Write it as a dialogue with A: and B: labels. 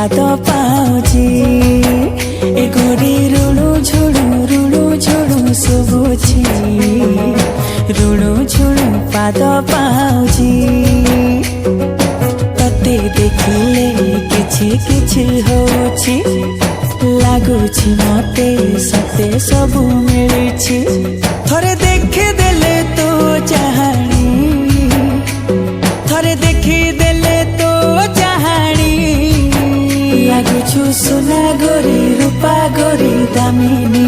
A: ପାଦ ପାଉଛି ଏ ଗୋରି ରୁଣୁ ଝୁଣୁ ଶୁଭୁଛି ରୁଣୁ ଝୁଣୁ ପାଦ ପାଉଛି ତତେ ଦେଖିଲେ କିଛି କିଛି ହଉଛି ଲାଗୁଛି ମତେ ସତେ ସବୁ ମିଳିଛି ଥରେ ଦେଖିଦେଲେ ତୋ ଚାହାଣୀ ଥରେ ଦେଖିଦେଲେ ତୋ ଚାହାଣୀ ଲାଗୁଛୁ ସୁନା ଗୋରି ରୂପା ଗୋରି ଦାମିନୀ